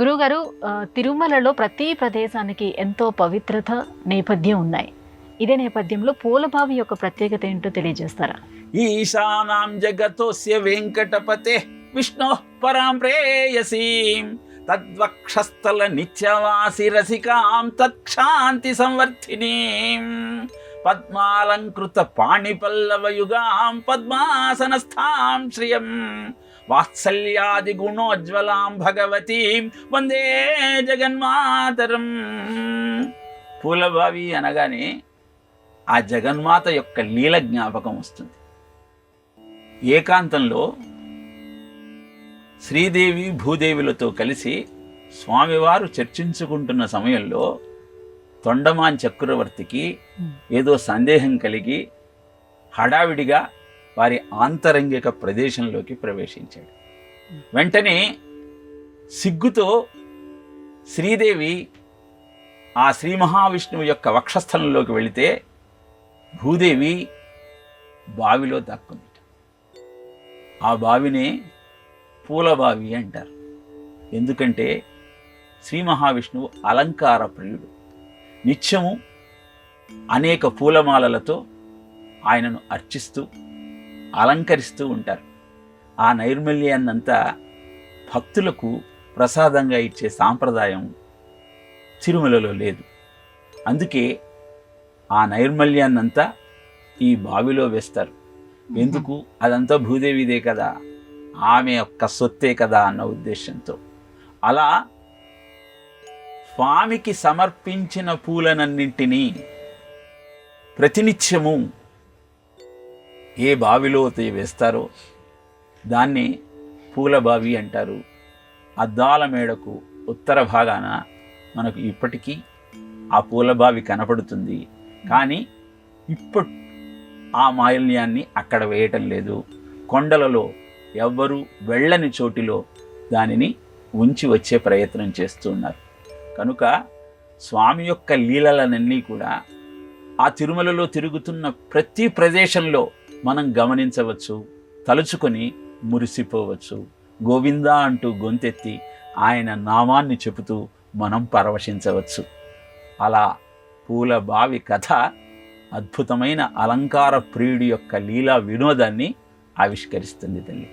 గురువుగారు, తిరుమలలో ప్రతి ప్రదేశానికి ఎంతో పవిత్రత, నేపథ్యం ఉన్నాయి. ఇదే నేపథ్యంలో పూలబావి యొక్క ప్రత్యేకత ఏంటో తెలియజేస్తారా? ఈశానాం జగతోస్య వెంకటపతే విష్ణో పరాం ప్రేయసీం తద్వక్షస్థల నిత్యవాసి రసికాం తత్క్షాంతి సంవర్ధినీం పద్మాలంకృత పాణిపల్లవయుగాం పద్మాసనస్థాం శ్రియం వాత్సల్యాది గుణోజ్వలాం భగవతీం వందే జగన్మాతరం. పూలబావి అనగానే ఆ జగన్మాత యొక్క లీల జ్ఞాపకం వస్తుంది. ఏకాంతంలో శ్రీదేవి భూదేవులతో కలిసి స్వామివారు చర్చించుకుంటున్న సమయంలో తొండమాన్ చక్రవర్తికి ఏదో సందేహం కలిగి హడావిడిగా వారి ఆంతరంగిక ప్రదేశంలోకి ప్రవేశించాడు. వెంటనే సిగ్గుతో శ్రీదేవి ఆ శ్రీ మహావిష్ణువు యొక్క వక్షస్థలంలోకి వెళితే భూదేవి బావిలో దక్కుంది. ఆ బావినే పూలబావి అంటారు. ఎందుకంటే శ్రీ మహావిష్ణువు అలంకార ప్రియుడు. నిత్యము అనేక పూలమాలలతో ఆయనను అర్చిస్తూ అలంకరిస్తూ ఉంటారు. ఆ నైర్మల్యాన్నంతా భక్తులకు ప్రసాదంగా ఇచ్చే సాంప్రదాయం తిరుమలలో లేదు. అందుకే ఆ నైర్మల్యాన్నంతా ఈ బావిలో వేస్తారు. ఎందుకు? అదంతా భూదేవిదే కదా, ఆమె యొక్క సొత్తే కదా అన్న ఉద్దేశంతో. అలా స్వామికి సమర్పించిన పూలనన్నింటినీ ప్రతినిత్యము ఏ బావిలో వేస్తారో దాన్ని పూలబావి అంటారు. అద్దాల మేడకు ఉత్తర భాగాన మనకు ఇప్పటికీ ఆ పూలబావి కనపడుతుంది. కానీ ఇప్పుడు ఆ మాలిన్యాన్ని అక్కడ వేయటం లేదు. కొండలలో ఎవ్వరూ వెళ్ళని చోటిలో దానిని ఉంచి వచ్చే ప్రయత్నం చేస్తూ ఉన్నారు. కనుక స్వామి యొక్క లీలలనన్నీ కూడా ఆ తిరుమలలో తిరుగుతున్న ప్రతి ప్రదేశంలో మనం గమనించవచ్చు, తలుచుకొని మురిసిపోవచ్చు. గోవిందా అంటూ గొంతెత్తి ఆయన నామాన్ని చెబుతూ మనం పరవశించవచ్చు. అలా పూలబావి కథ అద్భుతమైన అలంకార ప్రియుడి యొక్క లీలా వినోదాన్ని ఆవిష్కరిస్తుంది తల్లి.